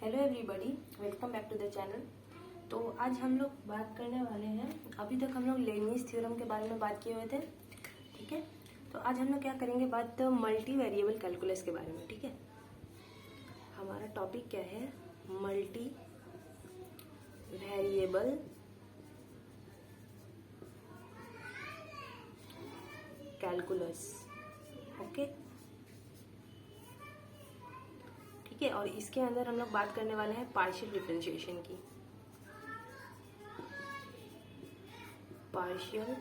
Hello everybody, welcome back to the channel. तो आज हम लोग बात करने वाले हैं, अभी तक हम लोग लेबनीज़ थ्योरम के बारे में बात किए हुए थे। ठीक है, तो आज हम लोग क्या करेंगे, बात मल्टी वेरिएबल कैलकुलस के बारे में। ठीक है, हमारा टॉपिक क्या है, मल्टी वेरिएबल कैलकुलस। ओके, ठीक है। और इसके अंदर हम लोग बात करने वाले हैं पार्शियल डिफरेंशिएशन की। पार्शियल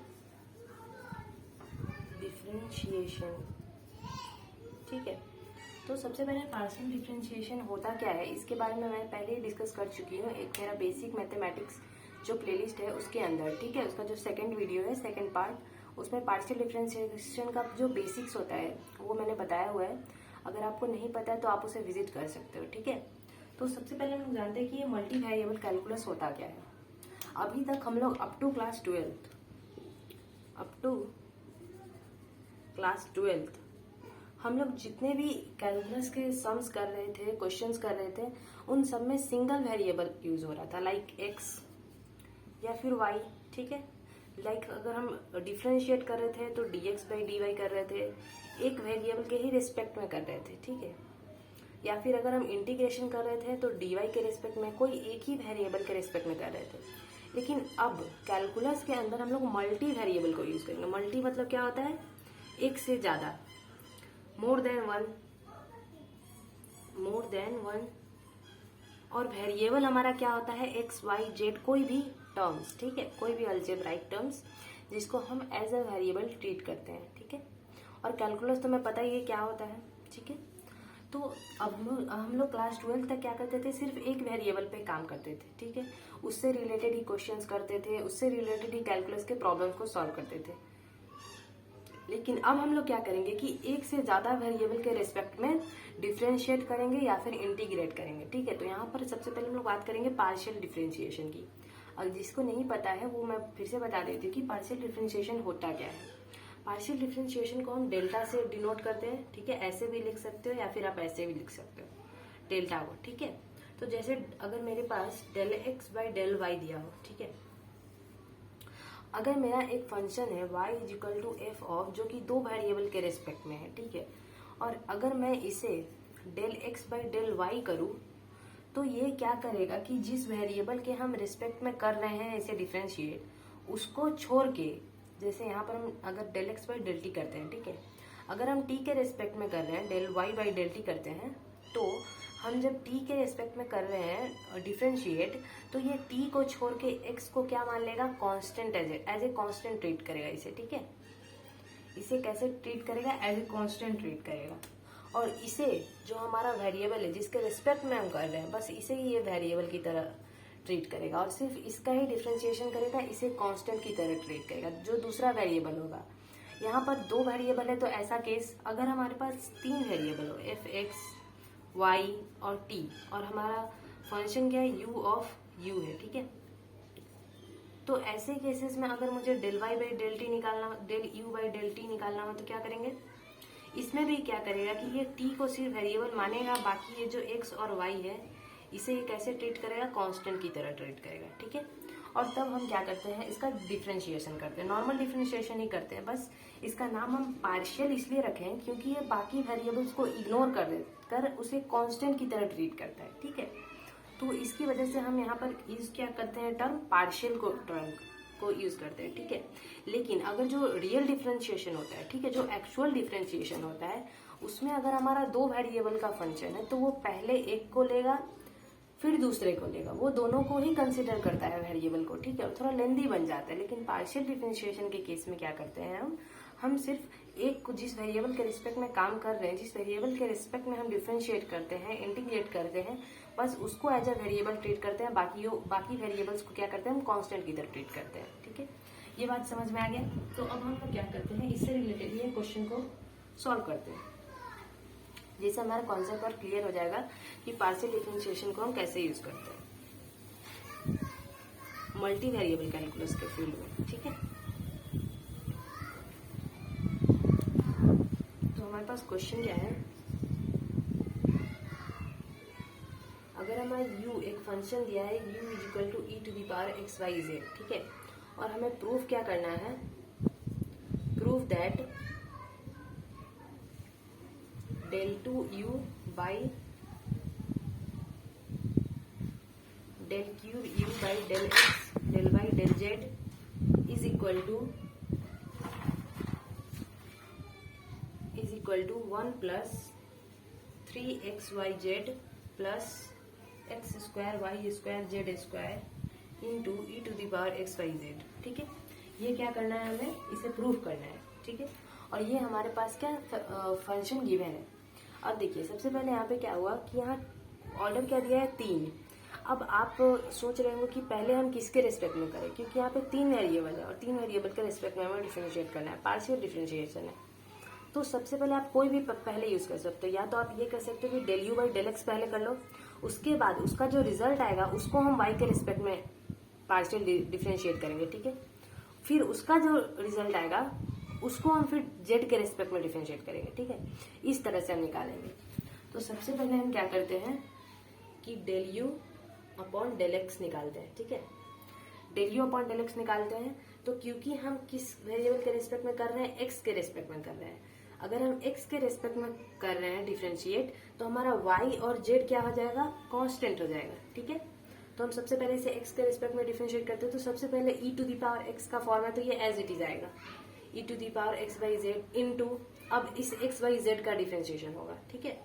डिफरेंशिएशन, ठीक है। तो सबसे पहले पार्शियल डिफरेंशिएशन होता क्या है, इसके बारे में मैं पहले ही डिस्कस कर चुकी हूँ एक मेरा बेसिक मैथमेटिक्स जो प्लेलिस्ट है उसके अंदर। ठीक है, उसका जो सेकंड वीडियो है, सेकंड पार्ट, उसमें पार्शियल डिफरेंशिएशन का जो बेसिक्स होता है वो मैंने बताया हुआ है। अगर आपको नहीं पता है तो आप उसे विजिट कर सकते हो। ठीक है, तो सबसे पहले हम जानते हैं कि ये मल्टी वेरिएबल कैलकुलस होता क्या है। अभी तक हम लोग अप टू क्लास ट्वेल्थ हम लोग जितने भी कैलकुलस के सम्स कर रहे थे, क्वेश्चंस कर रहे थे, उन सब में सिंगल वेरिएबल यूज हो रहा था, लाइक एक्स या फिर वाई। ठीक है, लाइक अगर हम डिफरेंशिएट कर रहे थे तो dx बाई dy कर रहे थे, एक वेरिएबल के ही रिस्पेक्ट में कर रहे थे। ठीक है, या फिर अगर हम इंटीग्रेशन कर रहे थे तो dy के रिस्पेक्ट में, कोई एक ही वेरिएबल के रिस्पेक्ट में कर रहे थे। लेकिन अब कैलकुलस के अंदर हम लोग मल्टी वेरिएबल को यूज करेंगे। मल्टी मतलब क्या होता है, एक से ज्यादा, मोर देन वन। और वेरिएबल हमारा क्या होता है, एक्स वाई जेड, कोई भी टर्म्स। ठीक है, कोई भी अलजेब्राइक टर्म्स जिसको हम एज अ वेरिएबल ट्रीट करते हैं। ठीक है, और कैलकुलस तो मैं पता ही है क्या होता है। ठीक है, तो अब हम लोग क्लास 12 तक क्या करते थे, सिर्फ एक वेरिएबल पे काम करते थे। ठीक है, उससे रिलेटेड ही क्वेश्चंस करते थे, उससे रिलेटेड ही कैलकुलस के प्रॉब्लम्स को सॉल्व करते थे। लेकिन अब हम लोग क्या करेंगे कि एक से ज्यादा वेरिएबल के रिस्पेक्ट में डिफरेंशिएट करेंगे या फिर इंटीग्रेट करेंगे। ठीक है, तो यहाँ पर सबसे पहले हम लोग बात करेंगे पार्शियल डिफरेंशिएशन की। और जिसको नहीं पता है वो मैं फिर से बता देती हूँ कि पार्शियल डिफरेंशिएशन होता क्या है। पार्शियल डिफरेंशिएशन को हम डेल्टा से डिनोट करते हैं। ठीक है, ऐसे भी लिख सकते हो या फिर आप ऐसे भी लिख सकते हो, डेल्टा को। ठीक है, तो जैसे अगर मेरे पास del x by del y दिया हो, ठीक है, अगर मेरा एक फंक्शन है y is equal to F of, जो कि दो वेरिएबल के रेस्पेक्ट में है। ठीक है, और अगर मैं इसे del x by del y करूँ तो ये क्या करेगा कि जिस वेरिएबल के हम रिस्पेक्ट में कर रहे हैं इसे डिफरेंशिएट, उसको छोड़ के, जैसे यहाँ पर हम अगर del x by del t करते हैं, ठीक है, अगर हम टी के रिस्पेक्ट में कर रहे हैं, del y by del t करते हैं, तो हम जब t के रेस्पेक्ट में कर रहे हैं डिफरेंशिएट, तो ये t को छोड़ के x को क्या मान लेगा, constant, as a constant treat करेगा इसे। ठीक है, इसे कैसे ट्रीट करेगा, एज ए कांस्टेंट ट्रीट करेगा। और इसे जो हमारा वेरिएबल है जिसके रिस्पेक्ट में हम कर रहे हैं, बस इसे ही ये वेरिएबल की तरह ट्रीट करेगा और सिर्फ इसका ही डिफरेंशिएशन करेगा, इसे कांस्टेंट की तरह ट्रीट करेगा जो दूसरा वेरिएबल होगा। यहाँ पर दो वेरिएबल है, तो ऐसा केस अगर हमारे पास तीन वेरिएबल हो, एफ एक्स y और t, और हमारा फंक्शन क्या है, u ऑफ u है। ठीक है, तो ऐसे केसेस में अगर मुझे del y by del t निकालना, del u by del t निकालना हो तो क्या करेंगे, इसमें भी क्या करेगा कि ये t को सिर्फ वेरिएबल मानेगा, बाकी ये जो x और y है इसे ये कैसे ट्रीट करेगा, कांस्टेंट की तरह ट्रीट करेगा। ठीक है, और तब हम क्या करते हैं, इसका डिफरेंशिएशन करते हैं, नॉर्मल डिफरेंशिएशन ही करते हैं। बस इसका नाम हम पार्शियल इसलिए रखे हैं क्योंकि ये बाकी वेरिएबल्स को इग्नोर कर उसे कांस्टेंट की तरह ट्रीट करता है। ठीक है, तो इसकी वजह से हम यहाँ पर यूज क्या करते हैं, टर्म पार्शियल को यूज करते हैं। ठीक है, लेकिन अगर जो रियल डिफरेंशिएशन होता है, ठीक है, जो एक्चुअल डिफरेंशिएशन होता है, उसमें अगर हमारा दो वेरिएबल का फंक्शन है तो वो पहले एक को लेगा फिर दूसरे को लेगा, वो दोनों को ही कंसिडर करता है वेरिएबल को। ठीक है, थोड़ा लेंदी बन जाता है। लेकिन पार्शियल डिफरेंशिएशन के केस में क्या करते हैं, हम सिर्फ एक को, जिस वेरिएबल के रिस्पेक्ट में काम कर रहे हैं, जिस वेरिएबल के रिस्पेक्ट में हम डिफरेंशिएट करते हैं, इंटीग्रेट करते हैं, बस उसको एज अ वेरिएबल ट्रीट करते हैं। बाकी वेरिएबल्स को क्या करते हैं, हम कांस्टेंट की तरह ट्रीट करते हैं। ठीक है, ये बात समझ में आ गया। तो अब हम लोग क्या करते हैं, इससे रिलेटेड ये क्वेश्चन को सॉल्व करते हैं, जिससे हमारा कॉन्सेप्ट और क्लियर हो जाएगा कि पार्शियल डिफरेंशिएशन को हम कैसे यूज करते हैं मल्टी वेरिएबल कैलकुलस के फील्ड में। ठीक है, तो हमारे पास क्वेश्चन क्या है, अगर अगर हमारा u एक फंक्शन दिया है u is equal to e to the power x Y Z, ठीक है, और हमें प्रूफ क्या करना है, proof that del 2u by del cube u by del x del y del z is equal to 1 plus 3xyz plus x square y square z square into e to the power x y z, ठीक है। ये क्या करना है, हमें इसे proof करना है, ठीक है। और ये हमारे पास क्या फंक्शन गिवन है। अब देखिए सबसे पहले यहाँ पे क्या हुआ कि यहाँ ऑर्डर क्या दिया है 3। अब आप सोच रहे हो कि पहले हम किसके रेस्पेक्ट में करें, क्योंकि यहाँ पे 3 वेरिएबल है और 3 वेरिएबल के रेस्पेक्ट में हमें डिफरेंशिएट करना है, पार्शियल डिफरेंशिएशन है। तो सबसे पहले आप कोई भी पहले यूज कर सकते हो, या तो आप ये कर सकते हो कि del u by del x पहले कर लो, उसके बाद उसका जो रिजल्ट आएगा उसको हम वाई के रिस्पेक्ट में पार्शियल डिफरेंशिएट करेंगे, ठीक है। फिर उसका जो रिजल्ट आएगा उसको हम फिर जेड के रिस्पेक्ट में डिफरेंशिएट करेंगे, ठीक है। इस तरह से हम निकालेंगे। तो सबसे पहले हम क्या करते हैं कि del u upon del x निकालते हैं, ठीक है। Del u upon del x निकालते हैं तो क्योंकि हम किस वेरिएबल के रिस्पेक्ट में कर रहे हैं, एक्स के रिस्पेक्ट में कर रहे हैं। अगर हम एक्स के रिस्पेक्ट में कर रहे हैं डिफरेंशिएट, तो हमारा वाई और जेड क्या हो जाएगा, कांस्टेंट हो जाएगा, ठीक है। तो हम सबसे पहले इसे एक्स के रिस्पेक्ट में डिफरेंशिएट करते हैं। तो सबसे पहले e to the power x का फॉर्म है, तो ये एज इट इज आएगा, e to the power x by z into, अब इस एक्स बाई जेड का डिफरेंशिएशन होगा, ठीक है।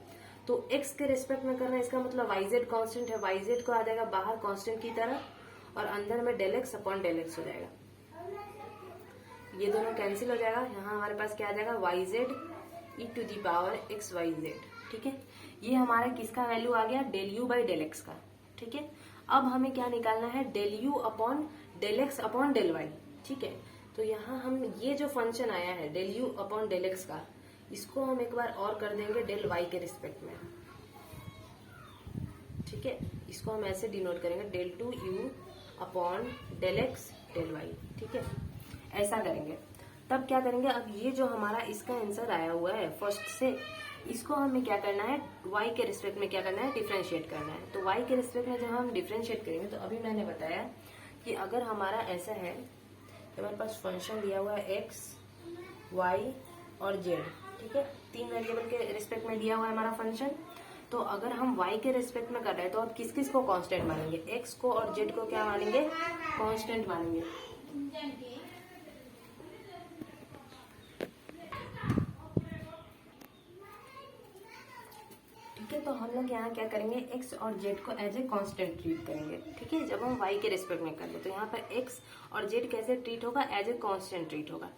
तो एक्स के रिस्पेक्ट में कर रहे हैं, इसका मतलब वाई जेड कॉन्स्टेंट है, वाई जेड को आ जाएगा बाहर कॉन्स्टेंट की तरह, और अंदर में del x upon del x हो जाएगा। ये दोनों कैंसिल हो जाएगा। यहाँ हमारे पास क्या आ जाएगा, y z E to the power x Y Z, ठीक है। ये हमारा किसका वैल्यू आ गया, del u by del x का, ठीक है। अब हमें क्या निकालना है, del u upon del x upon del y, ठीक है। तो यहाँ हम ये जो फंक्शन आया है del u upon del x का, इसको हम एक बार और कर देंगे डेल वाई के रिस्पेक्ट में, ठीक है। इसको हम ऐसे डिनोट करेंगे, del two u upon del x del y, ठीक है, ऐसा करेंगे। तब क्या करेंगे, अब ये जो हमारा इसका आंसर आया हुआ है फर्स्ट से, इसको हमें क्या करना है, y के रिस्पेक्ट में क्या करना है, डिफरेंशिएट करना है। तो y के रिस्पेक्ट में जब हम डिफरेंशिएट करेंगे, तो अभी मैंने बताया कि अगर हमारा ऐसा है, हमारे पास फंक्शन दिया हुआ है x, y और z, ठीक है, 3 वेरिएबल के रिस्पेक्ट में दिया हुआ है हमारा फंक्शन। तो अगर हम y के रिस्पेक्ट में कर रहे हैं, तो अब किस किस को कांस्टेंट मानेंगे, x को और z को क्या मानेंगे, कांस्टेंट मानेंगे। ठीक है, तो हम लोग यहाँ क्या करेंगे, x और z को एज ए कांस्टेंट ट्रीट करेंगे, ठीक है, जब हम y के रिस्पेक्ट में कर ले। तो यहाँ पर x और z कैसे ट्रीट होगा, एज ए कांस्टेंट ट्रीट होगा।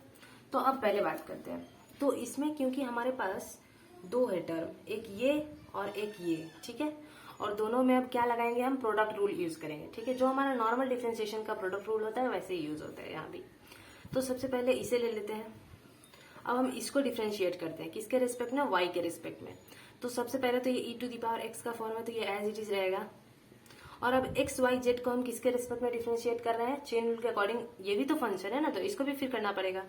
तो अब पहले बात करते हैं। तो इसमें क्योंकि हमारे पास 2 है टर्म, एक ये और एक ये, ठीक है, और दोनों में अब क्या लगाएंगे, हम प्रोडक्ट रूल यूज करेंगे, ठीक है। जो हमारा नॉर्मल डिफरेंशिएशन का प्रोडक्ट रूल होता है वैसे ही यूज होता है यहाँ भी। तो सबसे पहले इसे ले लेते हैं। अब हम इसको डिफरेंशिएट करते हैं, किसके रिस्पेक्ट में, y के रिस्पेक्ट में। तो सबसे पहले तो ये ई टू दी पावर एक्स का फॉर्म है, तो ये एज इट इज रहेगा। और अब एक्स वाई जेड को हम किसके रिस्पेक्ट में डिफरेंशिएट कर रहे हैं, चेन रूल के अकॉर्डिंग। ये भी तो फंक्शन है ना, तो इसको भी फिर करना पड़ेगा।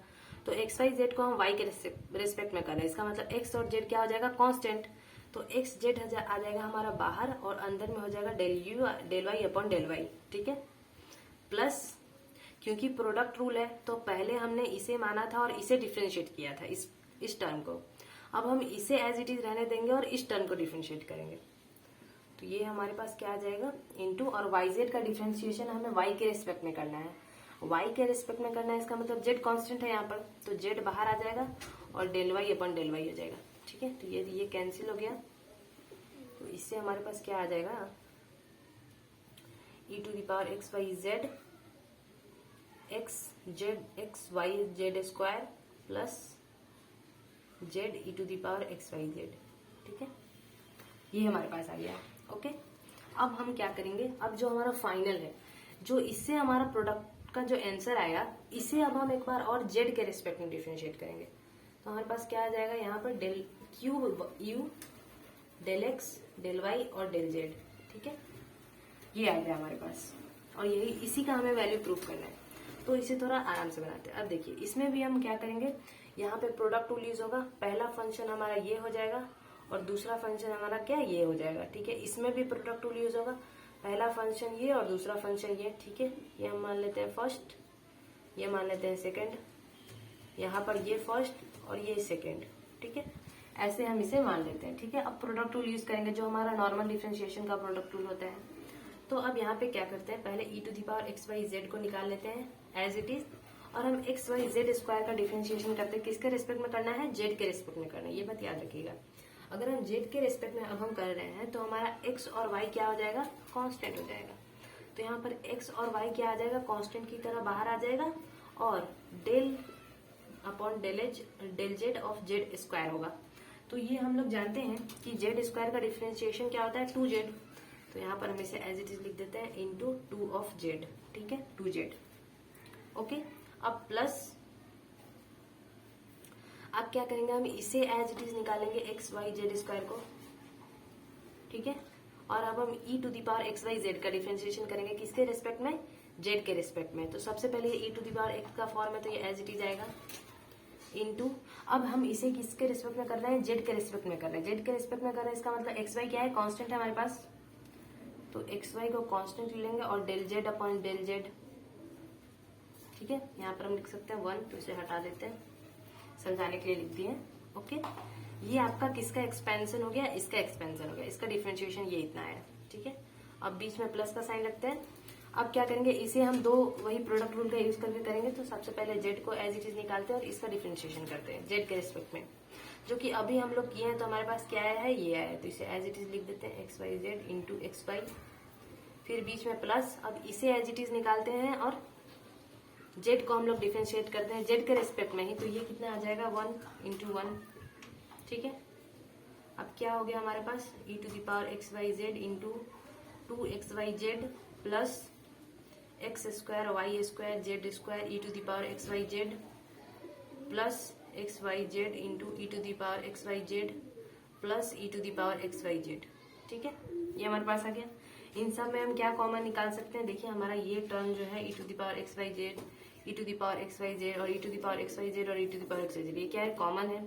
तो एक्स वाई जेड को हम वाई के रिस्पेक्ट में कर रहे हैं, इसका मतलब एक्स और जेड क्या हो जाएगा, कांस्टेंट। तो एक्स जेड आ जाएगा हमारा बाहर, और अंदर में हो जाएगा del u del y upon del y, ठीक है। प्लस क्योंकि प्रोडक्ट रूल है, तो पहले हमने इसे माना था और इसे डिफरेंशिएट किया था, इस टर्म को। अब हम इसे एज इट इज रहने देंगे और इस टर्म को डिफरेंशिएट करेंगे। तो ये हमारे पास क्या आ जाएगा, इनटू, और वाई जेड का डिफरेंशिएशन हमें वाई के रिस्पेक्ट में करना है, वाई के रिस्पेक्ट में करना है, इसका मतलब जेड कांस्टेंट है यहाँ पर, तो जेड बाहर आ जाएगा और del y upon del y हो जाएगा, ठीक है। तो ये कैंसिल हो गया। तो इससे हमारे पास क्या आ जाएगा, E to the power x Y Z X Y Z square plus Z E to the power x Y Z, ठीक है। ये हमारे पास आ गया, ओके। अब हम क्या करेंगे, अब जो हमारा फाइनल है, जो इससे हमारा प्रोडक्ट का जो आंसर आएगा, इसे अब हम एक बार और जेड के रिस्पेक्ट में डिफरेंशिएट करेंगे। तो हमारे पास क्या आ जाएगा, यहाँ पर del cube u del x del y और डेल जेड, ठीक है। ये आ गया हमारे पास, और यही इसी का हमें वैल्यू प्रूफ करना है। तो इसे थोड़ा आराम से बनाते हैं। अब देखिए इसमें भी हम क्या करेंगे, यहाँ पे प्रोडक्ट रूल यूज होगा। पहला फंक्शन हमारा ये हो जाएगा और दूसरा फंक्शन हमारा क्या ये हो जाएगा, ठीक है। इसमें भी प्रोडक्ट रूल यूज होगा, पहला फंक्शन ये और दूसरा फंक्शन ये, ठीक है। ये हम मान लेते हैं फर्स्ट, ये मान लेते हैं सेकंड, यहाँ पर ये फर्स्ट और ये सेकंड, ठीक है। ऐसे हम इसे मान लेते हैं, ठीक है। अब प्रोडक्ट रूल यूज करेंगे जो हमारा नॉर्मल डिफरेंशिएशन का प्रोडक्ट रूल होता है। तो अब यहाँ पे क्या करते हैं, पहले e⁻x⁻z को निकाल लेते हैं एज इट इज, और हम x⁻z स्क्वायर का डिफरेंशिएशन करते हैं। किसके रिस्पेक्ट में करना है, z के रिस्पेक्ट में करना है, ये बात याद रखिएगा। अगर हम z के रिस्पेक्ट में अब हम कर रहे हैं तो हमारा x और y क्या हो जाएगा, कांस्टेंट हो जाएगा। तो यहाँ पर x और y क्या आ जाएगा, कांस्टेंट की तरह बाहर आ जाएगा, और del upon del z of z square होगा। तो ये हम लोग जानते हैं कि z स्क्वायर का डिफरेंशिएशन क्या होता है, 2z। तो यहाँ पर हम इसे एज इट इज लिख देते हैं इंटू 2 ऑफ z, ठीक है, 2z। ओके, अब प्लस, अब क्या करेंगे, हम इसे एज इट इज निकालेंगे x⁻z स्क्वायर को, ठीक है। और अब हम e⁻x⁻z का डिफरेंशिएशन करेंगे किसके रिस्पेक्ट में, z के रिस्पेक्ट में। तो सबसे पहले ये e⁻x का फॉर्म है तो ये एज इट इज आएगा इंटू, अब हम इसे किसके रिस्पेक्ट में कर रहे हैं, z के रिस्पेक्ट में कर रहे हैं। z के रिस्पेक्ट में कर रहे हैं, इसका मतलब xy क्या है, कांस्टेंट है हमारे पास, तो xy को कांस्टेंट लेंगे और del z upon del z, ठीक है। यहाँ पर हम लिख सकते हैं 1, तो इसे हटा देते हैं, समझाने के लिए लिख दिए, ओके। ये आपका किसका एक्सपेंशन हो गया, इसका एक्सपेंशन हो गया, इसका डिफरेंशिएशन ये इतना है, ठीक है। अब बीच में प्लस का साइन रखते हैं। अब क्या करेंगे, इसे हम दो वही प्रोडक्ट रूल का यूज करके करेंगे। तो सबसे पहले z को एज इट इज निकालते हैं और इसका डिफरेंशिएशन करते हैं z के रिस्पेक्ट में, जो कि अभी हम लोग किए हैं। तो हमारे पास क्या आया है, ये आया है, तो इसे एज इट इज लिख देते हैं x⁻z इंटू xy, फिर बीच में प्लस। अब इसे एज इट इज निकालते हैं और z को हम लोग डिफरेंशिएट करते हैं z के रिस्पेक्ट में ही, तो ये कितना आ जाएगा, 1 इंटू 1, ठीक है। अब क्या हो गया हमारे पास, e⁻x⁻z into 2xyz plus x square y square z square e⁻x⁻z plus xyz into e⁻x⁻z plus e⁻x⁻z, ठीक है। ये हमारे पास आ गया। इन सब में हम क्या कॉमन निकाल सकते हैं, देखिए हमारा ये टर्म जो है e⁻x⁻z, e⁻x⁻z और e⁻x⁻z और e⁻x⁻z, ये क्या है, कॉमन है।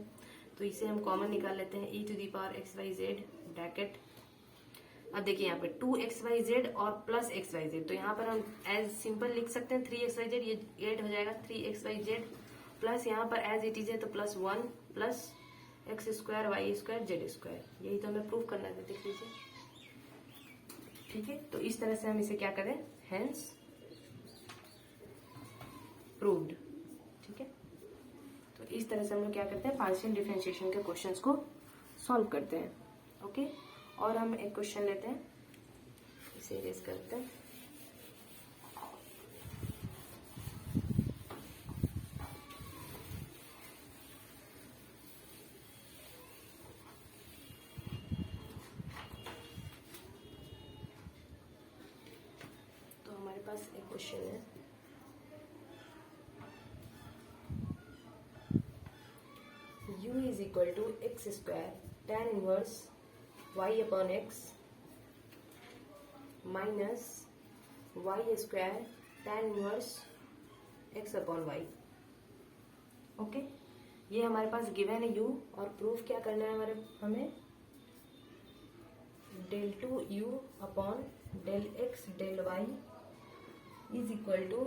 तो इसे हम कॉमन निकाल लेते हैं, e⁻x⁻z ब्रैकेट। अब देखिए यहाँ पे 2xyz और प्लस xyz, तो यहाँ पर हम एज सिंपल लिख सकते हैं 3xyz, ये 8 हो जाएगा, 3xyz प्लस यहाँ पर एज इट इज है तो plus 1 plus x square y square z square, यही तो हमें प्रूव करना था, देख लीजिए, ठीक है। तो इस तरह से हम इसे क्या करें, हेंस प्रूव्ड, ठीक है। तो इस तरह से हम लोग क्या करते हैं, पार्शियल डिफरेंशिएशन के क्वेश्चंस को सॉल्व करते हैं, ओके। और हम एक क्वेश्चन लेते हैं, इसे इरेज करते हैं। तो हमारे पास एक क्वेश्चन है, u is equal to x square tan inverse y upon x minus y square tan inverse x upon y, okay. ये हमारे पास गिवन है u, और प्रूफ क्या करना है हमें, del 2 u अपॉन del x del y is equal to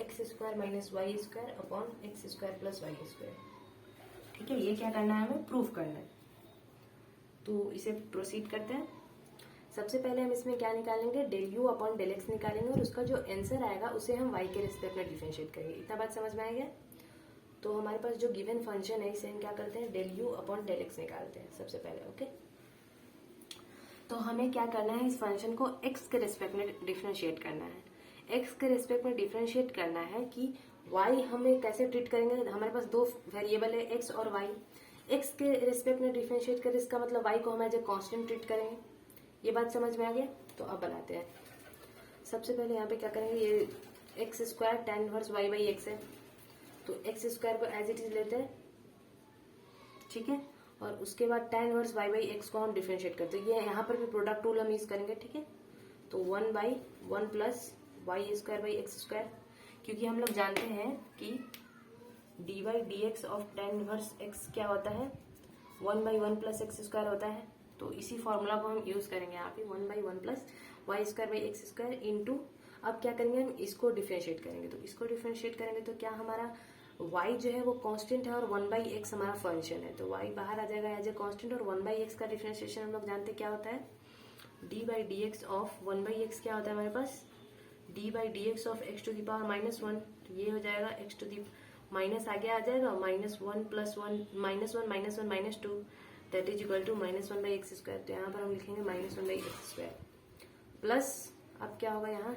x square minus y square upon x square plus y square, ठीक है। ये क्या करना है, हमें प्रूफ करना है। तो इसे प्रोसीड करते हैं। सबसे पहले हम इसमें क्या निकालेंगे, del u upon del x निकालेंगे, और उसका जो आंसर आएगा उसे हम वाई के रिस्पेक्ट में डिफरेंशिएट करेंगे। इतना बात समझ में आ गया। तो हमारे पास जो गिवन फंक्शन है इसे हम क्या करते हैं, del u upon del x निकालते हैं सबसे पहले, ओके। तो हमें क्या करना है, इस फंक्शन को एक्स के रिस्पेक्ट में डिफरेंशिएट करना है। एक्स के रिस्पेक्ट में डिफरेंशिएट करना है कि वाई हमें कैसे ट्रीट करेंगे। हमारे पास दो वेरिएबल है एक्स और वाई, एक्स के रिस्पेक्ट में डिफरेंशिएट करें, इसका मतलब वाई को हम एज ए कांस्टेंट ट्रीट करेंगे। ये बात समझ में आ गया। तो अब बनाते हैं। सबसे पहले यहाँ पे क्या करेंगे, ये x square tan inverse y by x है, तो एक्स स्क्वायर को एज इट इज लेते हैं, ठीक है। और उसके बाद tan inverse y by x को हम डिफरेंशिएट करते हैं। ये यहाँ पर भी प्रोडक्ट रूल हम यूज करेंगे, ठीक है। तो 1/1 plus y square by x square, क्योंकि हम लोग जानते हैं कि dy dx of tan inverse x क्या होता है, 1/1 प्लस एक्स स्क्वायर होता है, तो इसी फॉर्मूला को हम यूज करेंगे यहाँ पे 1/1 plus y square by x square into, अब क्या करेंगे हम इसको डिफ्रेंशिएट करेंगे, तो इसको डिफ्रेंशिएट करेंगे तो क्या हमारा y जो है वो कांस्टेंट है और 1/x हमारा फंक्शन है, तो y बाहर आ जाएगा एज ए कांस्टेंट, और 1/x का डिफ्रेंशिएशन हम लोग जानते क्या होता है, d/dx ऑफ 1/x क्या होता है हमारे पास, d/dx of x to the power -1, तो ये हो जाएगा x टू द माइनस आगे आ जाएगा -1 plus 1 -1 -2 that is equal to -1/x square, तो यहाँ पर हम लिखेंगे -1/x स्क्वायर प्लस, अब क्या होगा यहाँ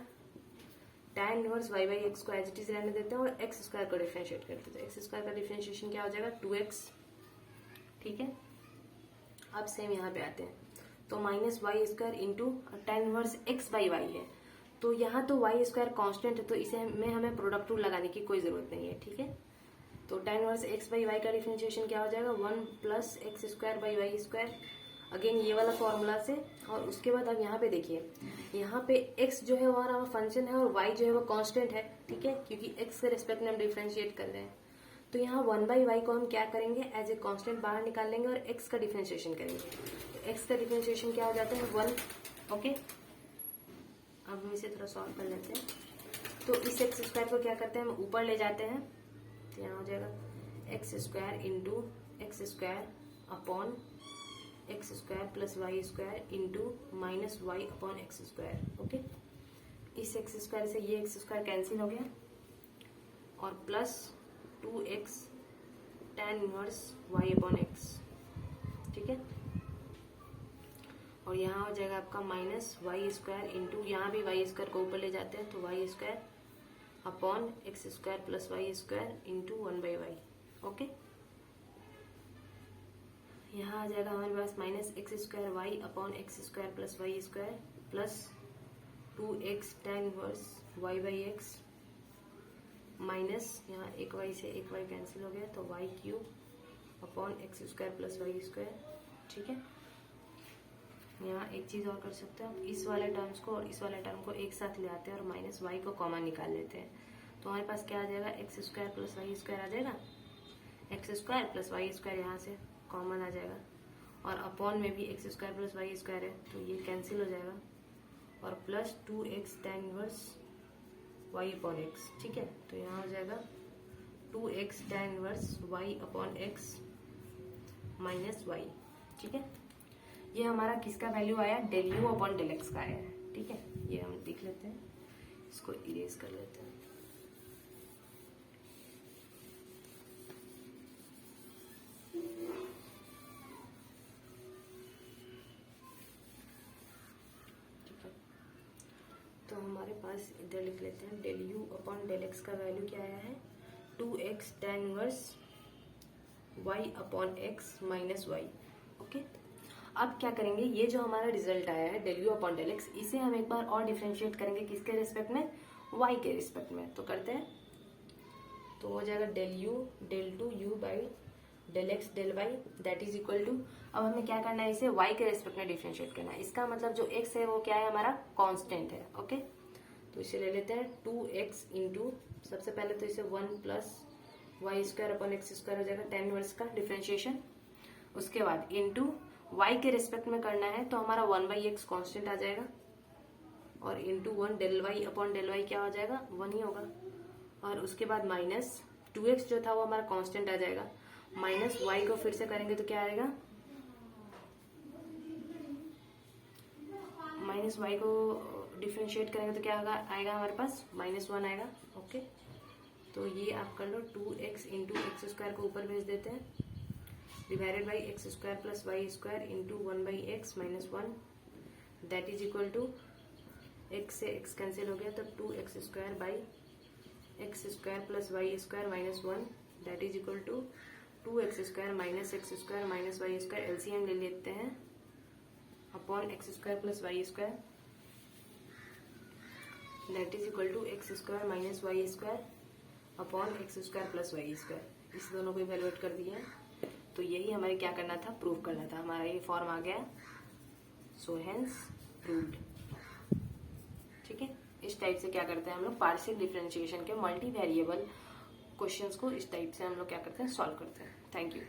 tan इनवर्स y/x को एज इट इज रहने देते हैं और x स्क्वायर को डिफरेंशिएट करते हैं, तो x स्क्वायर का डिफरेंशिएशन क्या हो जाएगा 2x, ठीक है। अब सेम यहाँ पे आते हैं, तो -y² into tan inverse x/y है, तो यहाँ तो y स्क्वायर कॉन्स्टेंट है, तो इसे में हमें प्रोडक्ट रूल लगाने की कोई जरूरत नहीं है, ठीक है। तो tan इनवर्स x/y का डिफरेंशिएशन क्या हो जाएगा 1 प्लस x²/y², अगेन ये वाला फॉर्मूला से, और उसके बाद अब यहाँ पे देखिए, यहाँ पे x जो है वो हमारा फंक्शन है और y जो है वो कांस्टेंट है, ठीक है, क्योंकि x के रिस्पेक्ट में हम डिफरेंशिएट कर रहे हैं, तो यहाँ 1/y को हम क्या करेंगे एज ए कांस्टेंट बाहर निकाल लेंगे और x का डिफरेंशिएशन करेंगे, तो x का डिफरेंशिएशन क्या हो जाता है 1, ओके। अब हम इसे थोड़ा सॉल्व कर लेते हैं, तो इस एक्स स्क्वायर को क्या करते हैं हम ऊपर ले जाते हैं, तो यहाँ हो जाएगा x square into x square upon x square plus y square into minus y upon x square, okay. इस एक्स स्क्वायर से ये एक्स स्क्वायर कैंसिल हो गया और plus 2x tan inverse y upon x, ठीक है, और यहाँ हो जाएगा आपका -y² इंटू, यहाँ भी y² को ऊपर ले जाते हैं, तो y² upon x² plus y² into 1/y, okay. यहाँ आ जाएगा हमारे पास -x² upon x² plus y² plus 2x tan inverse y/x minus, यहाँ एक y से एक y कैंसिल हो गया, तो y³ upon x² plus y², ठीक है। यहाँ एक चीज और कर सकते हैं, इस वाले टर्म्स को और इस वाले टर्म को एक साथ ले आते हैं और माइनस वाई को कॉमन निकाल लेते हैं, तो हमारे पास क्या आ जाएगा x² प्लस y² आ जाएगा, x² प्लस y² यहाँ से कॉमन आ जाएगा, और अपॉन में भी x² प्लस y² है, तो ये कैंसिल हो जाएगा, और plus 2x tan inverse y upon x, ठीक है, तो यहाँ हो जाएगा 2x tan inverse y upon x minus y, ठीक है। ये हमारा किसका वैल्यू आया, del u upon del x का आया है, ठीक है। ये हम देख लेते हैं, इसको इरेज कर लेते हैं, ठीक है। तो हमारे पास इधर लिख लेते हैं, del u upon del x का वैल्यू क्या आया है 2x tan inverse y upon x minus y, okay. अब क्या करेंगे, ये जो हमारा रिजल्ट आया है del u upon del x, इसे हम एक बार और डिफरेंशिएट करेंगे किसके रिस्पेक्ट में, y के रिस्पेक्ट में, तो करते हैं, तो हो जाएगा del u del two u by del x del y that is equal to, अब हमें क्या करना है, इसे y के रिस्पेक्ट में डिफरेंशिएट करना है, इसका मतलब जो x है वो क्या है हमारा कांस्टेंट है, ओके। तो इसे ले लेते हैं 2x इंटू, सबसे पहले तो इसे 1 प्लस y² अपॉन x² हो जाएगा tan इनवर्स का डिफरेंशिएशन, उसके बाद इंटू y के रिस्पेक्ट में करना है, तो हमारा 1/x कांस्टेंट आ जाएगा, और into 1 del y upon del y क्या हो जाएगा 1 ही होगा, और उसके बाद माइनस 2x जो था वो हमारा कांस्टेंट आ जाएगा, माइनस y को फिर से करेंगे तो क्या आएगा, माइनस y को डिफरेंशिएट करेंगे तो क्या आएगा हमारे पास -1 आएगा, ओके। तो ये आप कर लो 2x इंटू x² को ऊपर भेज देते हैं, divided by x² plus y² into 1/x minus 1 that is equal to, x से x कैंसिल हो गया, तो 2x² by x² plus y² minus 1 that is equal to 2x² minus x² minus y², LCM ले लेते हैं upon x² plus y² that is equal to x² minus y² upon x² plus y², इस दोनों को evaluate कर दिया, तो यही हमारे क्या करना था, प्रूव करना था, हमारा ये फॉर्म आ गया, सो हेंस प्रूव्ड, ठीक है। इस टाइप से क्या करते हैं हम लोग पार्शियल डिफरेंशिएशन के मल्टी वेरिएबल क्वेश्चंस को इस टाइप से हम लोग क्या करते हैं, सॉल्व करते हैं। Thank you.